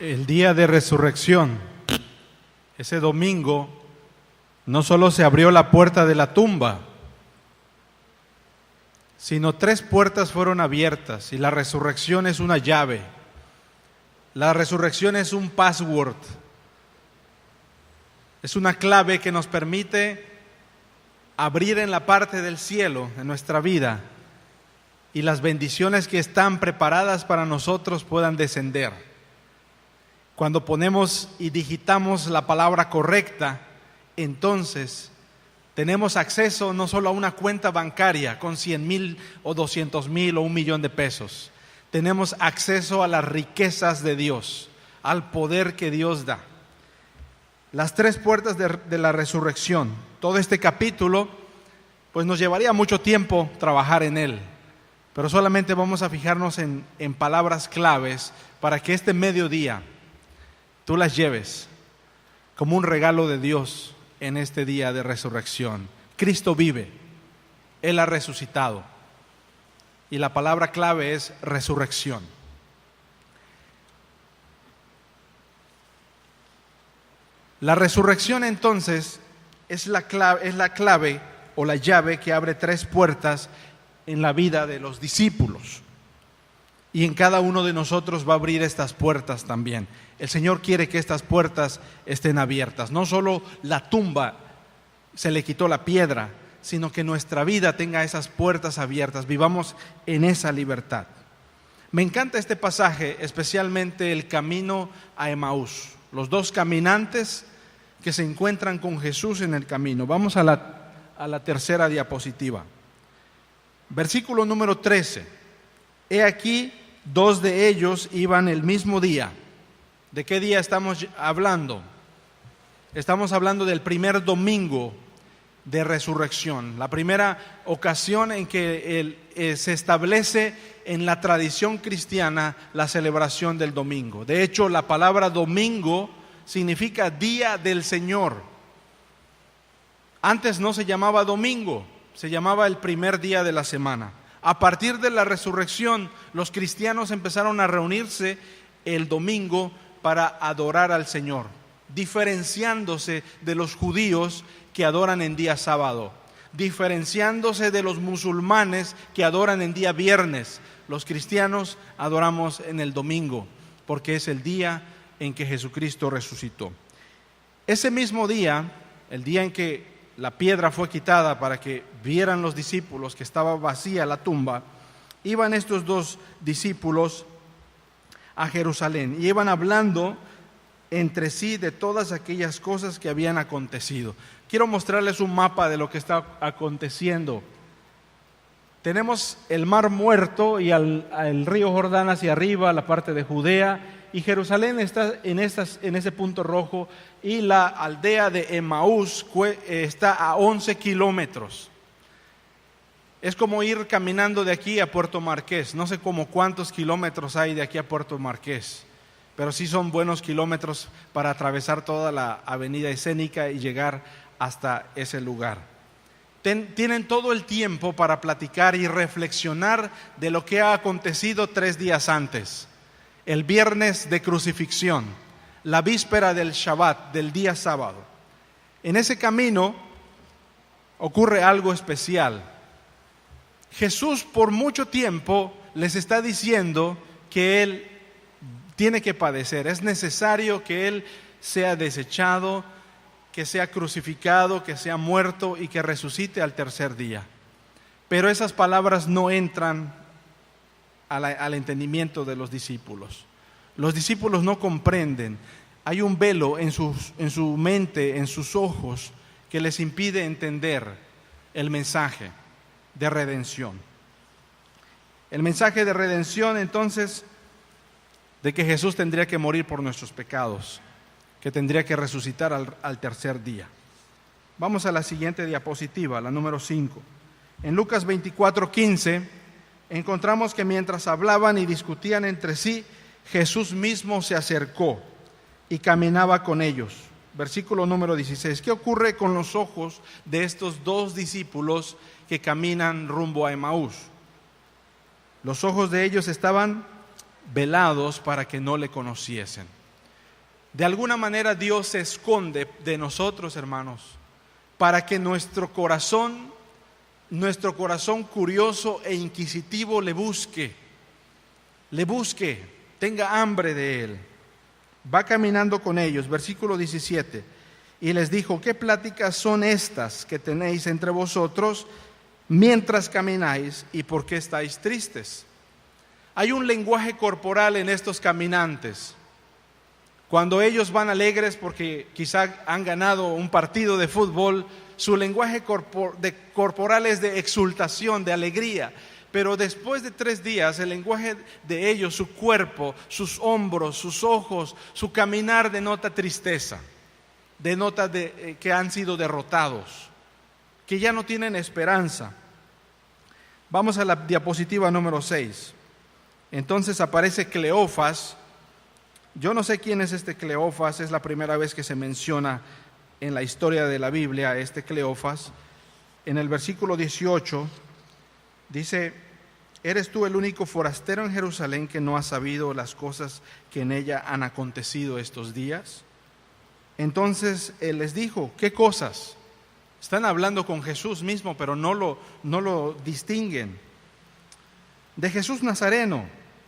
El día de resurrección, ese domingo, no solo se abrió la puerta de la tumba, sino 3 puertas fueron abiertas y la resurrección es una llave. La resurrección es un password, es una clave que nos permite abrir en la parte del cielo, en nuestra vida, y las bendiciones que están preparadas para nosotros puedan descender. Cuando ponemos y digitamos la palabra correcta, entonces tenemos acceso no solo a una cuenta bancaria con 100,000 o 200,000 o 1,000,000 de pesos. Tenemos acceso a las riquezas de Dios, al poder que Dios da. Las 3 puertas de la resurrección. Todo este capítulo, pues nos llevaría mucho tiempo trabajar en él, pero solamente vamos a fijarnos en palabras claves para que este mediodía tú las lleves como un regalo de Dios en este día de resurrección. Cristo vive, Él ha resucitado y la palabra clave es resurrección. La resurrección entonces es la clave o la llave que abre 3 puertas en la vida de los discípulos. Y en cada uno de nosotros va a abrir estas puertas también. El Señor quiere que estas puertas estén abiertas. No solo la tumba se le quitó la piedra, sino que nuestra vida tenga esas puertas abiertas. Vivamos en esa libertad. Me encanta este pasaje, especialmente el camino a Emaús. Los 2 caminantes que se encuentran con Jesús en el camino. Vamos a la tercera diapositiva. Versículo número 13. He aquí, 2 de ellos iban el mismo día. ¿De qué día estamos hablando? Estamos hablando del primer domingo de resurrección, la primera ocasión en que se establece en la tradición cristiana la celebración del domingo. De hecho, la palabra domingo significa día del Señor. Antes no se llamaba domingo, se llamaba el primer día de la semana. A partir de la resurrección, los cristianos empezaron a reunirse el domingo para adorar al Señor, diferenciándose de los judíos que adoran en día sábado, diferenciándose de los musulmanes que adoran en día viernes. Los cristianos adoramos en el domingo, porque es el día en que Jesucristo resucitó. Ese mismo día, el día en que la piedra fue quitada para que vieran los discípulos que estaba vacía la tumba, iban estos 2 discípulos a Jerusalén y iban hablando entre sí de todas aquellas cosas que habían acontecido. Quiero mostrarles un mapa de lo que está aconteciendo. Tenemos el Mar Muerto y el río Jordán hacia arriba, la parte de Judea, y Jerusalén está en ese punto rojo, y la aldea de Emaús está a 11 kilómetros. Es como ir caminando de aquí a Puerto Marqués. No sé cuántos kilómetros hay de aquí a Puerto Marqués, pero sí son buenos kilómetros para atravesar toda la avenida escénica y llegar hasta ese lugar. Tienen todo el tiempo para platicar y reflexionar de lo que ha acontecido 3 días antes. El viernes de crucifixión, la víspera del Shabbat, del día sábado. En ese camino ocurre algo especial. Jesús por mucho tiempo les está diciendo que Él tiene que padecer. Es necesario que Él sea desechado, que sea crucificado, que sea muerto y que resucite al tercer día. Pero esas palabras no entran al entendimiento de los discípulos. Los discípulos no comprenden. Hay un velo en su mente, en sus ojos, que les impide entender el mensaje de redención. El mensaje de redención, entonces, de que Jesús tendría que morir por nuestros pecados, que tendría que resucitar al tercer día. Vamos a la siguiente diapositiva, la número 5. En Lucas 24:15 encontramos que mientras hablaban y discutían entre sí, Jesús mismo se acercó y caminaba con ellos. Versículo número 16. ¿Qué ocurre con los ojos de estos 2 discípulos que caminan rumbo a Emaús? Los ojos de ellos estaban velados para que no le conociesen. De alguna manera Dios se esconde de nosotros, hermanos, para que nuestro corazón curioso e inquisitivo le busque, tenga hambre de Él. Va caminando con ellos, versículo 17, y les dijo: ¿qué pláticas son estas que tenéis entre vosotros mientras camináis, y por qué estáis tristes? Hay un lenguaje corporal en estos caminantes. Cuando ellos van alegres porque quizá han ganado un partido de fútbol, su lenguaje corporal es de exultación, de alegría. Pero después de 3 días, el lenguaje de ellos, su cuerpo, sus hombros, sus ojos, su caminar denota tristeza, denota que han sido derrotados, que ya no tienen esperanza. Vamos a la diapositiva número 6. Entonces aparece Cleofas. Yo no sé quién es este Cleofas, es la primera vez que se menciona en la historia de la Biblia este Cleofas. En el versículo 18 dice: ¿eres tú el único forastero en Jerusalén que no ha sabido las cosas que en ella han acontecido estos días? Entonces él les dijo: ¿qué cosas? Están hablando con Jesús mismo, pero no lo distinguen. De Jesús Nazareno,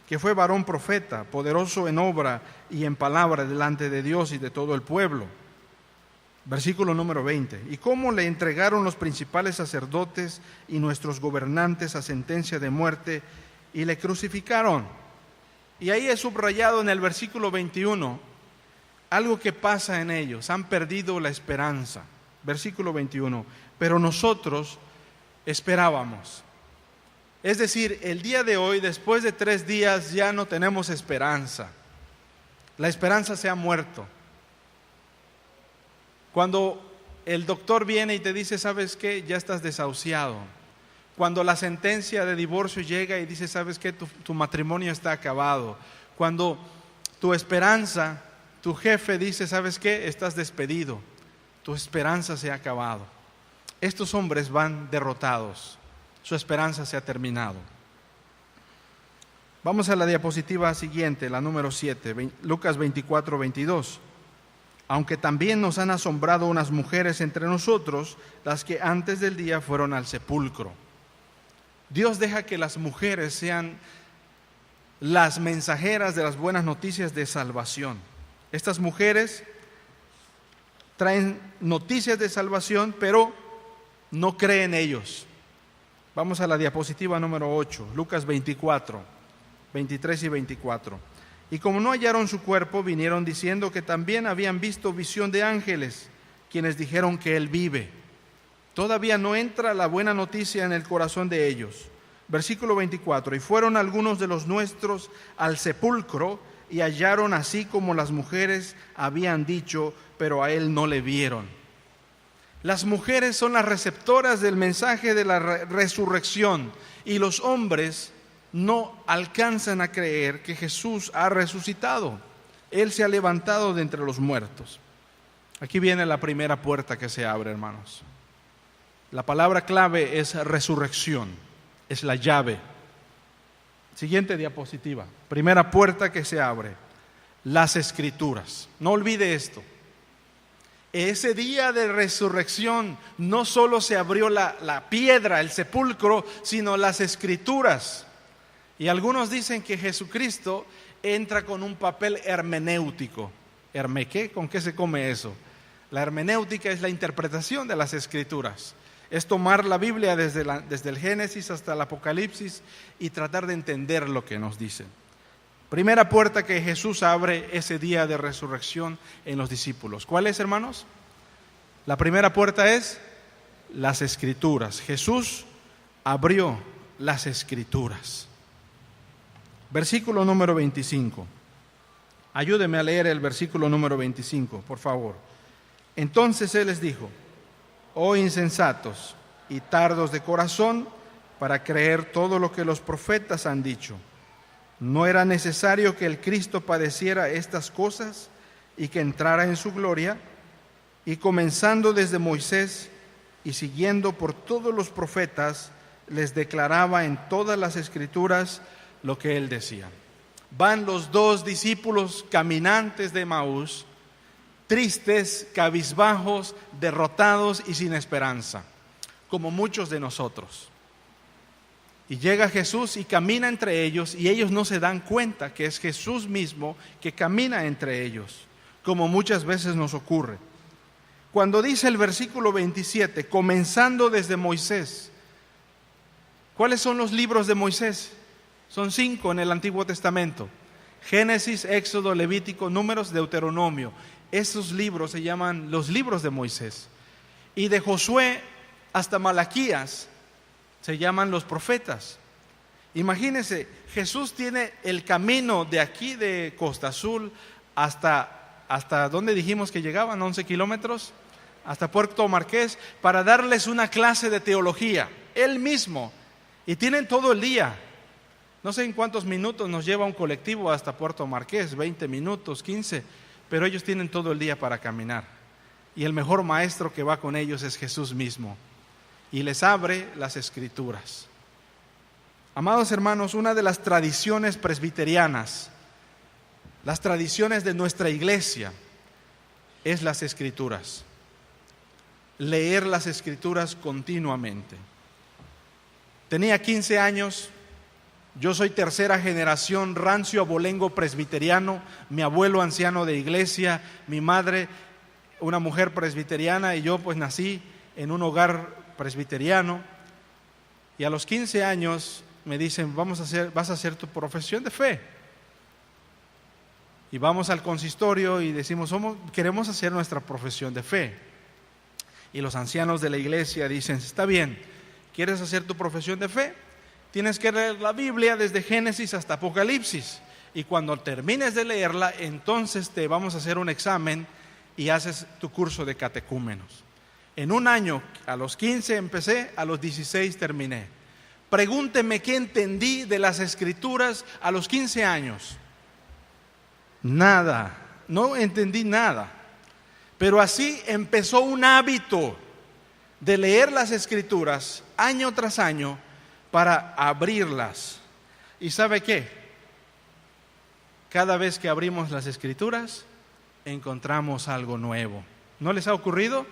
que fue varón profeta, poderoso en obra y en palabra delante de Dios y de todo el pueblo. Versículo número 20. ¿Y cómo le entregaron los principales sacerdotes y nuestros gobernantes a sentencia de muerte y le crucificaron? Y ahí es subrayado en el versículo 21 algo que pasa en ellos: han perdido la esperanza. Versículo 21. Pero nosotros esperábamos. Es decir, el día de hoy, después de 3 días, ya no tenemos esperanza. La esperanza se ha muerto. Cuando el doctor viene y te dice: ¿sabes qué? Ya estás desahuciado. Cuando la sentencia de divorcio llega y dice: ¿sabes qué? Tu matrimonio está acabado. Cuando tu esperanza, tu jefe dice: ¿sabes qué? Estás despedido. Tu esperanza se ha acabado. Estos hombres van derrotados. Su esperanza se ha terminado. Vamos a la diapositiva siguiente, la número 7, Lucas 24, 22. Aunque también nos han asombrado unas mujeres entre nosotros, las que antes del día fueron al sepulcro. Dios deja que las mujeres sean las mensajeras de las buenas noticias de salvación. Estas mujeres traen noticias de salvación, pero no creen ellos. Vamos a la diapositiva número 8, Lucas 24, 23 y 24. Y como no hallaron su cuerpo, vinieron diciendo que también habían visto visión de ángeles, quienes dijeron que él vive. Todavía no entra la buena noticia en el corazón de ellos. Versículo 24. Y fueron algunos de los nuestros al sepulcro y hallaron así como las mujeres habían dicho, pero a él no le vieron. Las mujeres son las receptoras del mensaje de la resurrección, y los hombres no alcanzan a creer que Jesús ha resucitado. Él se ha levantado de entre los muertos. Aquí viene la primera puerta que se abre, hermanos. La palabra clave es resurrección, es la llave. Siguiente diapositiva. Primera puerta que se abre: las Escrituras. No olvide esto. Ese día de resurrección no solo se abrió la piedra, el sepulcro, sino las Escrituras. Y algunos dicen que Jesucristo entra con un papel hermenéutico. ¿Qué? ¿Con qué se come eso? La hermenéutica es la interpretación de las Escrituras. Es tomar la Biblia desde el Génesis hasta el Apocalipsis y tratar de entender lo que nos dicen. Primera puerta que Jesús abre ese día de resurrección en los discípulos. ¿Cuál es, hermanos? La primera puerta es las Escrituras. Jesús abrió las Escrituras. Versículo número 25. Ayúdeme a leer el versículo número 25, por favor. Entonces Él les dijo: oh insensatos y tardos de corazón para creer todo lo que los profetas han dicho. ¿No era necesario que el Cristo padeciera estas cosas y que entrara en su gloria? Y comenzando desde Moisés y siguiendo por todos los profetas, les declaraba en todas las Escrituras lo que él decía. Van los 2 discípulos caminantes de Emaús tristes, cabizbajos, derrotados y sin esperanza, como muchos de nosotros. Y llega Jesús y camina entre ellos, y ellos no se dan cuenta que es Jesús mismo que camina entre ellos, como muchas veces nos ocurre. Cuando dice el versículo 27, comenzando desde Moisés, ¿cuáles son los libros de Moisés? Son 5 en el Antiguo Testamento: Génesis, Éxodo, Levítico, Números, Deuteronomio. Esos libros se llaman los libros de Moisés. Y de Josué hasta Malaquías se llaman los profetas. Imagínense, Jesús tiene el camino de aquí de Costa Azul hasta ¿dónde dijimos que llegaban? 11 kilómetros, hasta Puerto Marqués, para darles una clase de teología, Él mismo. Y tienen todo el día. No sé en cuántos minutos nos lleva un colectivo hasta Puerto Marqués, 20 minutos, 15, pero ellos tienen todo el día para caminar. Y el mejor maestro que va con ellos es Jesús mismo. Y les abre las Escrituras. Amados hermanos, una de las tradiciones presbiterianas, las tradiciones de nuestra iglesia, es las Escrituras. Leer las Escrituras continuamente. Tenía 15 años, yo soy tercera generación rancio abolengo presbiteriano, mi abuelo anciano de iglesia, mi madre una mujer presbiteriana, y yo pues nací en un hogar presbiteriano. Y a los 15 años me dicen, vas a hacer tu profesión de fe. Y vamos al consistorio y decimos, queremos hacer nuestra profesión de fe. Y los ancianos de la iglesia dicen, está bien, ¿quieres hacer tu profesión de fe? Tienes que leer la Biblia desde Génesis hasta Apocalipsis. Y cuando termines de leerla, entonces te vamos a hacer un examen y haces tu curso de catecúmenos. En un año, a los 15 empecé, a los 16 terminé. Pregúnteme qué entendí de las Escrituras a los 15 años. Nada, no entendí nada. Pero así empezó un hábito de leer las Escrituras año tras año para abrirlas. ¿Y sabe qué? Cada vez que abrimos las Escrituras, encontramos algo nuevo. ¿No les ha ocurrido?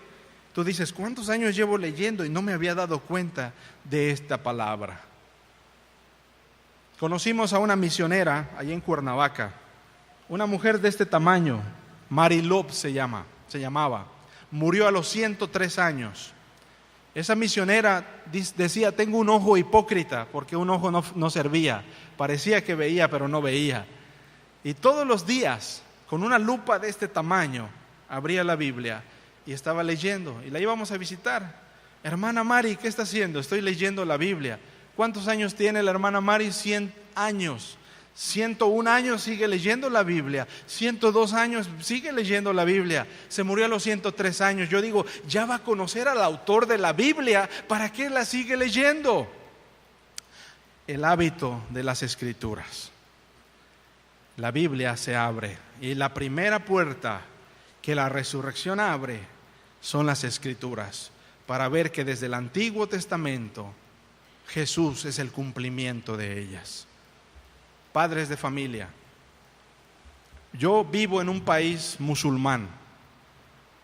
Tú dices, ¿cuántos años llevo leyendo y no me había dado cuenta de esta palabra? Conocimos a una misionera allí en Cuernavaca, una mujer de este tamaño, Marilop se llamaba, murió a los 103 años. Esa misionera decía, tengo un ojo hipócrita, porque un ojo no servía, parecía que veía pero no veía. Y todos los días, con una lupa de este tamaño, abría la Biblia y estaba leyendo, y la íbamos a visitar. Hermana Mari, ¿qué está haciendo? Estoy leyendo la Biblia. ¿Cuántos años tiene la hermana Mari? 100 años. 101 años sigue leyendo la Biblia. 102 años sigue leyendo la Biblia. Se murió a los 103 años. Yo digo, ya va a conocer al autor de la Biblia, ¿para qué la sigue leyendo? El hábito de las Escrituras. La Biblia se abre, y la primera puerta que la resurrección abre son las Escrituras, para ver que desde el Antiguo Testamento Jesús es el cumplimiento de ellas. Padres de familia, yo vivo en un país musulmán,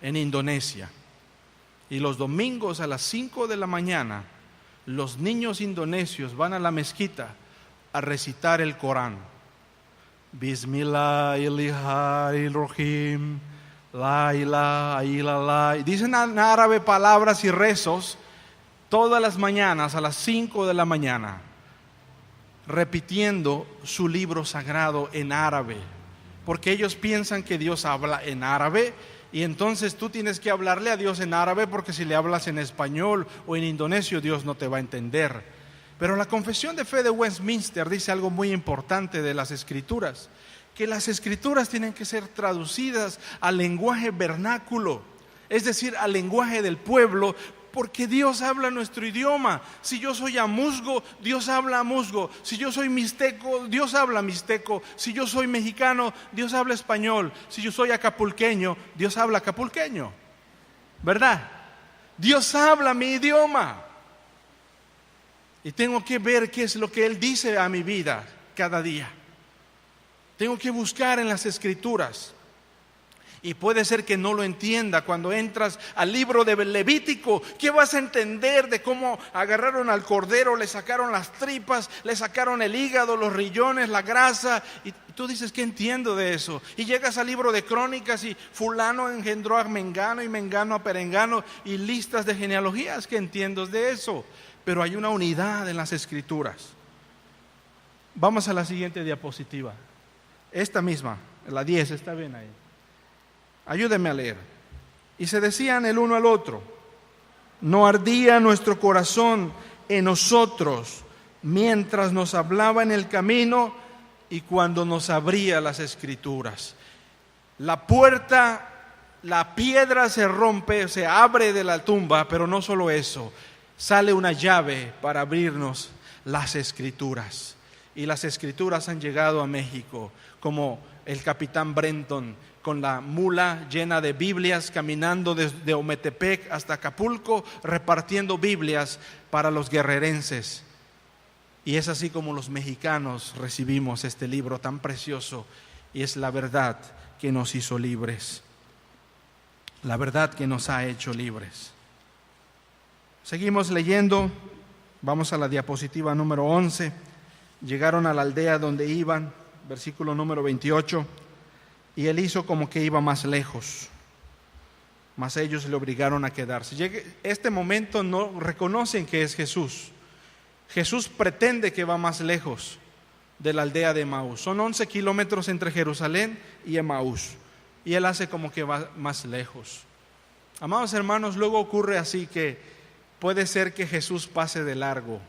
en Indonesia, y los domingos a las 5 de la mañana los niños indonesios van a la mezquita a recitar el Corán. Bismillahirrahmanirrahim, la ilaha illallah. Dicen en árabe palabras y rezos todas las mañanas a las 5 de la mañana, repitiendo su libro sagrado en árabe, porque ellos piensan que Dios habla en árabe, y entonces tú tienes que hablarle a Dios en árabe, porque si le hablas en español o en indonesio, Dios no te va a entender. Pero la Confesión de Fe de Westminster dice algo muy importante de las Escrituras, que las Escrituras tienen que ser traducidas al lenguaje vernáculo, es decir, al lenguaje del pueblo, porque Dios habla nuestro idioma. Si yo soy amuzgo, Dios habla amuzgo. Si yo soy mixteco, Dios habla mixteco. Si yo soy mexicano, Dios habla español. Si yo soy acapulqueño, Dios habla acapulqueño. ¿Verdad? Dios habla mi idioma. Y tengo que ver qué es lo que Él dice a mi vida cada día. Tengo que buscar en las Escrituras. Y puede ser que no lo entienda. Cuando entras al libro de Levítico, ¿qué vas a entender de cómo agarraron al cordero, le sacaron las tripas, le sacaron el hígado, los riñones, la grasa? Y tú dices, ¿qué entiendo de eso? Y llegas al libro de Crónicas y fulano engendró a Mengano y Mengano a Perengano, y listas de genealogías. ¿Qué entiendo de eso? Pero hay una unidad en las Escrituras. Vamos a la siguiente diapositiva. Esta misma, la 10, está bien ahí. Ayúdenme a leer. Y se decían el uno al otro: ¿no ardía nuestro corazón en nosotros mientras nos hablaba en el camino y cuando nos abría las Escrituras? La puerta, la piedra se rompe, se abre de la tumba, pero no solo eso, sale una llave para abrirnos las Escrituras. Y las Escrituras han llegado a México, como el capitán Brenton, con la mula llena de Biblias, caminando desde Ometepec hasta Acapulco, repartiendo Biblias para los guerrerenses. Y es así como los mexicanos recibimos este libro tan precioso, y es la verdad que nos hizo libres, la verdad que nos ha hecho libres. Seguimos leyendo, vamos a la diapositiva número 11. Llegaron a la aldea donde iban, versículo número 28. Y él hizo como que iba más lejos, mas ellos le obligaron a quedarse. Llega este momento, no reconocen que es Jesús. Jesús pretende que va más lejos de la aldea de Emaús. Son 11 kilómetros entre Jerusalén y Emaús, y él hace como que va más lejos. Amados hermanos, luego ocurre así, que puede ser que Jesús pase de largo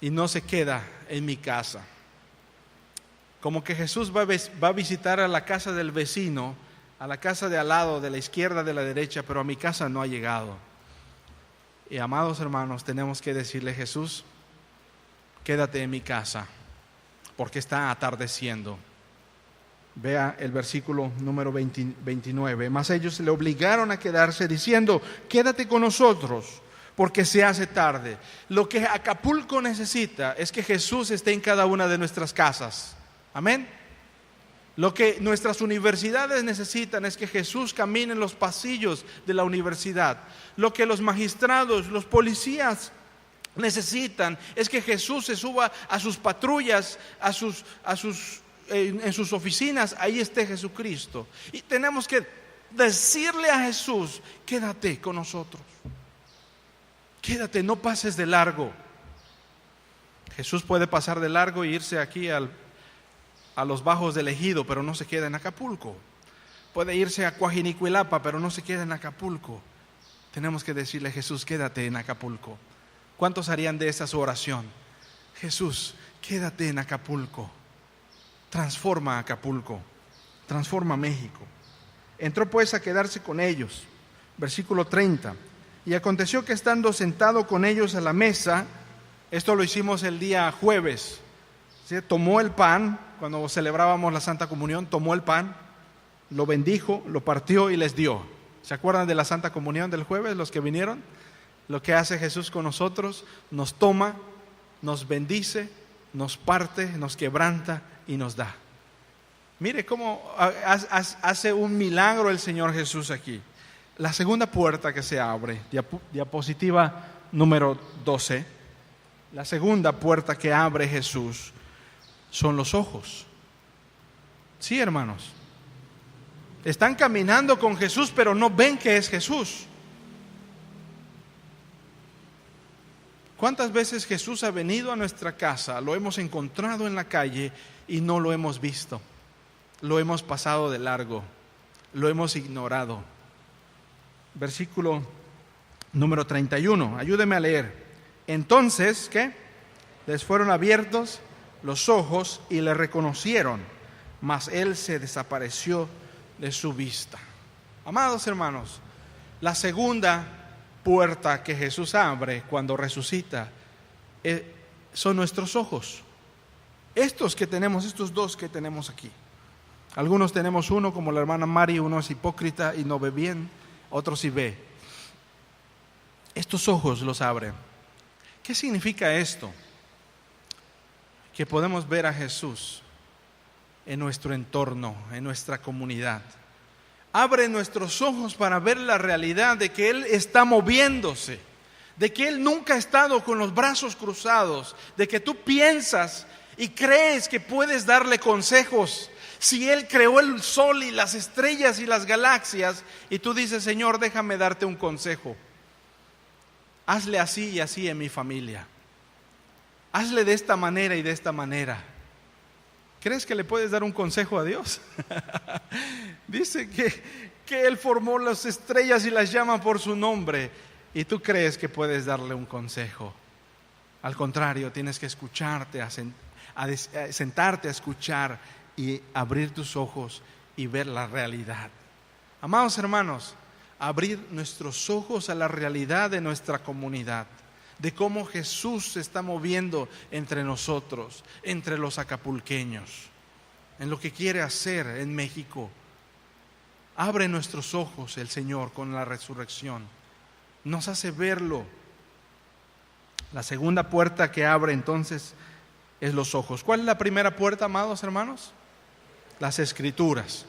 y no se queda en mi casa. Como que Jesús va a visitar a la casa del vecino, a la casa de al lado, de la izquierda, de la derecha, pero a mi casa no ha llegado. Y amados hermanos, tenemos que decirle: Jesús, quédate en mi casa, porque está atardeciendo. Vea el versículo número 29. Mas ellos le obligaron a quedarse, diciendo: quédate con nosotros, porque se hace tarde. Lo que Acapulco necesita es que Jesús esté en cada una de nuestras casas. Amén. Lo que nuestras universidades necesitan es que Jesús camine en los pasillos de la universidad. Lo que los magistrados, los policías necesitan es que Jesús se suba a sus patrullas, en sus oficinas, ahí esté Jesucristo. Y tenemos que decirle a Jesús: quédate con nosotros, quédate, no pases de largo. Jesús puede pasar de largo e irse aquí a los bajos del Ejido, pero no se queda en Acapulco. Puede irse a Coajinicuilapa, pero no se queda en Acapulco. Tenemos que decirle: Jesús, quédate en Acapulco. ¿Cuántos harían de esa su oración? Jesús, quédate en Acapulco. Transforma Acapulco, transforma México. Entró pues a quedarse con ellos. Versículo 30. Y aconteció que estando sentado con ellos a la mesa, esto lo hicimos el día jueves, ¿sí? Tomó el pan, cuando celebrábamos la Santa Comunión, tomó el pan, lo bendijo, lo partió y les dio. ¿Se acuerdan de la Santa Comunión del jueves, los que vinieron? Lo que hace Jesús con nosotros: nos toma, nos bendice, nos parte, nos quebranta y nos da. Mire cómo hace un milagro el Señor Jesús aquí. La segunda puerta que se abre, diapositiva número 12. La segunda puerta que abre Jesús son los ojos. Sí, hermanos. Están caminando con Jesús, pero no ven que es Jesús. ¿Cuántas veces Jesús ha venido a nuestra casa, lo hemos encontrado en la calle y no lo hemos visto? Lo hemos pasado de largo, lo hemos ignorado. Versículo número 31, ayúdeme a leer. Entonces, ¿qué? Les fueron abiertos los ojos y le reconocieron, mas él se desapareció de su vista. Amados hermanos, la segunda puerta que Jesús abre cuando resucita son nuestros ojos. Estos que tenemos, estos dos que tenemos aquí. Algunos tenemos uno, como la hermana Mari, uno es hipócrita y no ve bien, otro sí ve. Estos ojos los abre. ¿Qué significa esto? Que podemos ver a Jesús en nuestro entorno, en nuestra comunidad. Abre nuestros ojos para ver la realidad de que Él está moviéndose, de que Él nunca ha estado con los brazos cruzados, de que tú piensas y crees que puedes darle consejos. Si Él creó el sol y las estrellas y las galaxias, y tú dices, Señor, déjame darte un consejo. Hazle así y así en mi familia. Hazle de esta manera y de esta manera. ¿Crees que le puedes dar un consejo a Dios? Dice que Él formó las estrellas y las llama por su nombre. Y tú crees que puedes darle un consejo. Al contrario, tienes que escucharte, sentarte a escuchar y abrir tus ojos y ver la realidad. Amados hermanos, abrir nuestros ojos a la realidad de nuestra comunidad, de cómo Jesús se está moviendo entre nosotros, entre los acapulqueños, en lo que quiere hacer en México. Abre nuestros ojos el Señor con la resurrección, nos hace verlo. La segunda puerta que abre entonces es los ojos. ¿Cuál es la primera puerta, amados hermanos? Las Escrituras.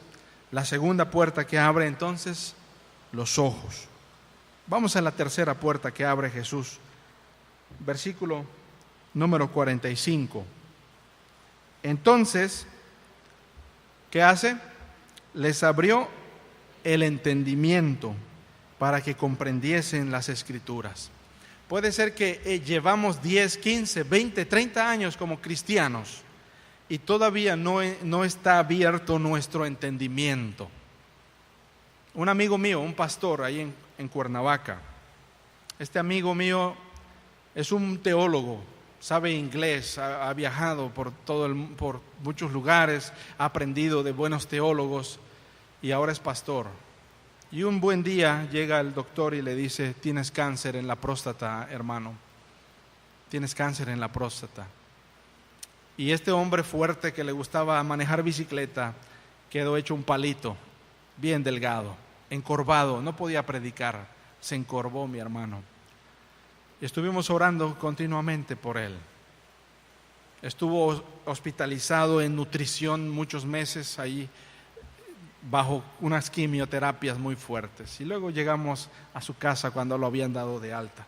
La segunda puerta que abre entonces, los ojos. Vamos a la tercera puerta que abre Jesús. Versículo número 45. Entonces, ¿qué hace? Les abrió el entendimiento para que comprendiesen las Escrituras. Puede ser que llevamos 10, 15, 20, 30 años como cristianos y todavía no está abierto nuestro entendimiento. Un amigo mío, un pastor ahí en Cuernavaca, este amigo mío es un teólogo, sabe inglés, ha viajado por muchos lugares, ha aprendido de buenos teólogos y ahora es pastor. Y un buen día llega el doctor y le dice, tienes cáncer en la próstata, hermano, tienes cáncer en la próstata. Y este hombre fuerte que le gustaba manejar bicicleta quedó hecho un palito, bien delgado, encorvado, no podía predicar, se encorvó mi hermano. Estuvimos orando continuamente por él. Estuvo hospitalizado en nutrición muchos meses ahí bajo unas quimioterapias muy fuertes. Y luego llegamos a su casa cuando lo habían dado de alta.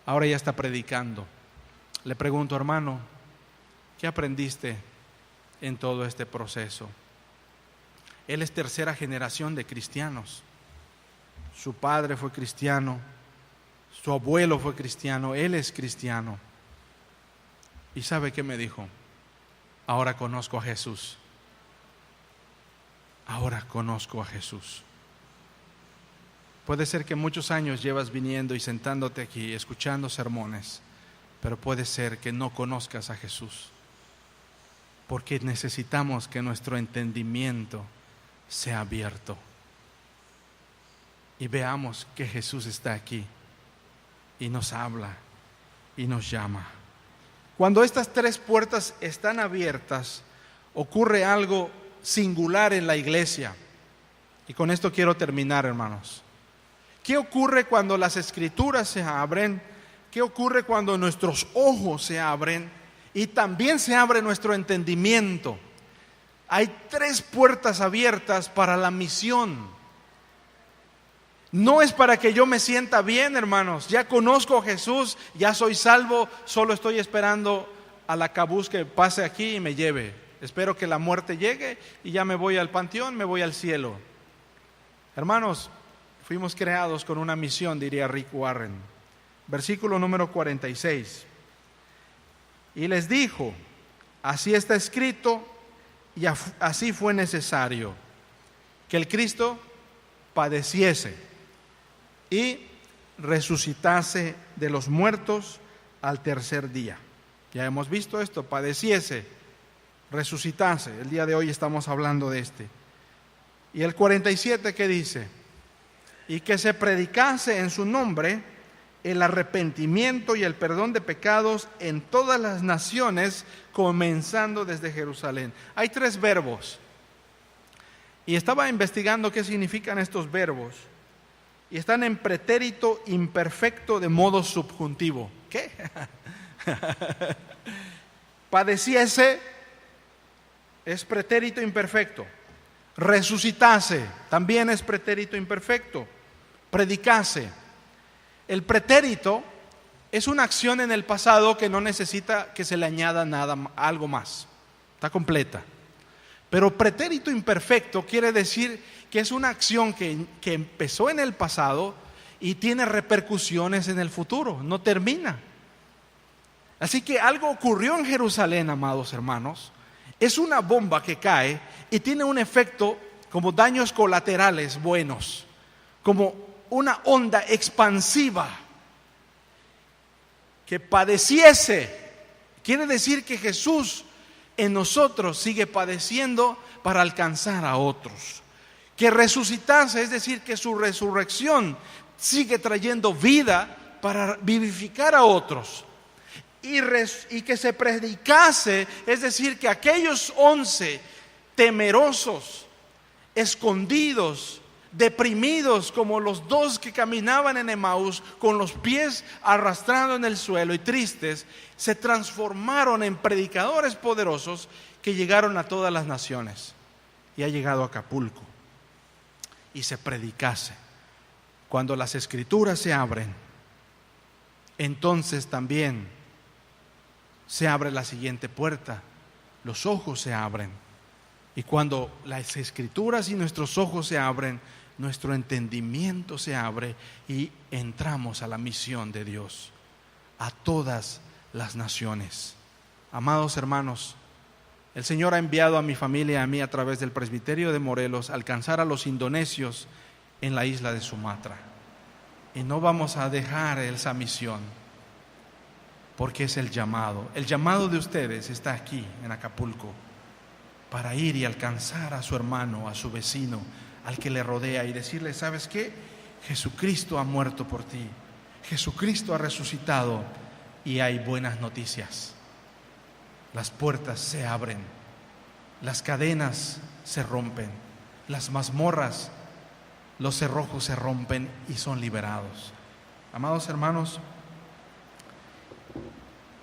Ahora ya está predicando. Le pregunto, hermano, ¿qué aprendiste en todo este proceso? Él es tercera generación de cristianos. Su padre fue cristiano. Su abuelo fue cristiano, él es cristiano. ¿Y sabe qué me dijo? Ahora conozco a Jesús. Ahora conozco a Jesús. Puede ser que muchos años llevas viniendo y sentándote aquí, escuchando sermones, pero puede ser que no conozcas a Jesús, porque necesitamos que nuestro entendimiento sea abierto y veamos que Jesús está aquí y nos habla y nos llama. Cuando estas tres puertas están abiertas, ocurre algo singular en la iglesia. Y con esto quiero terminar, hermanos. ¿Qué ocurre cuando las Escrituras se abren? ¿Qué ocurre cuando nuestros ojos se abren? Y también se abre nuestro entendimiento. Hay tres puertas abiertas para la misión. No es para que yo me sienta bien, hermanos. Ya conozco a Jesús, ya soy salvo, solo estoy esperando a la cabús que pase aquí y me lleve. Espero que la muerte llegue y ya me voy al panteón, me voy al cielo. Hermanos, fuimos creados con una misión, diría Rick Warren. Versículo número 46. Y les dijo, así está escrito y así fue necesario, que el Cristo padeciese y resucitase de los muertos al tercer día. Ya hemos visto esto, padeciese, resucitase. El día de hoy estamos hablando de este. Y el 47, ¿qué dice? Y que se predicase en su nombre el arrepentimiento y el perdón de pecados en todas las naciones, comenzando desde Jerusalén. Hay tres verbos. Y estaba investigando qué significan estos verbos. Y están en pretérito imperfecto de modo subjuntivo. ¿Qué? Padeciese es pretérito imperfecto. Resucitase también es pretérito imperfecto. Predicase. El pretérito es una acción en el pasado que no necesita que se le añada nada, algo más. Está completa. Pero pretérito imperfecto quiere decir que es una acción que empezó en el pasado y tiene repercusiones en el futuro, no termina. Así que algo ocurrió en Jerusalén, amados hermanos. Es una bomba que cae y tiene un efecto como daños colaterales buenos, como una onda expansiva que padeciese. Quiere decir que Jesús en nosotros sigue padeciendo para alcanzar a otros. Que resucitase, es decir, que su resurrección sigue trayendo vida para vivificar a otros. Y que se predicase, es decir, que aquellos 11 temerosos, escondidos, deprimidos como los dos que caminaban en Emaús con los pies arrastrando en el suelo y tristes, se transformaron en predicadores poderosos que llegaron a todas las naciones y ha llegado a Acapulco. Y se predicase. Cuando las escrituras se abren, entonces también se abre la siguiente puerta, los ojos se abren. Y cuando las escrituras y nuestros ojos se abren, nuestro entendimiento se abre y entramos a la misión de Dios, a todas las naciones. Amados hermanos, el Señor ha enviado a mi familia y a mí a través del presbiterio de Morelos a alcanzar a los indonesios en la isla de Sumatra. Y no vamos a dejar esa misión, porque es el llamado. El llamado de ustedes está aquí en Acapulco, para ir y alcanzar a su hermano, a su vecino, al que le rodea y decirle: ¿sabes qué? Jesucristo ha muerto por ti, Jesucristo ha resucitado y hay buenas noticias. Las puertas se abren, las cadenas se rompen, las mazmorras, los cerrojos se rompen y son liberados. Amados hermanos,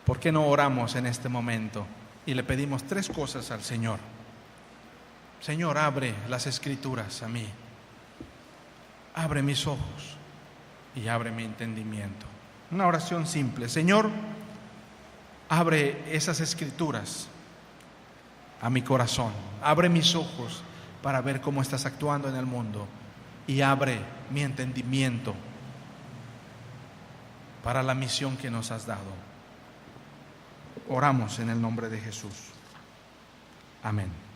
¿por qué no oramos en este momento y le pedimos 3 cosas al Señor? Señor, abre las escrituras a mí, abre mis ojos y abre mi entendimiento. Una oración simple: Señor, abre esas escrituras a mi corazón, abre mis ojos para ver cómo estás actuando en el mundo y abre mi entendimiento para la misión que nos has dado. Oramos en el nombre de Jesús. Amén.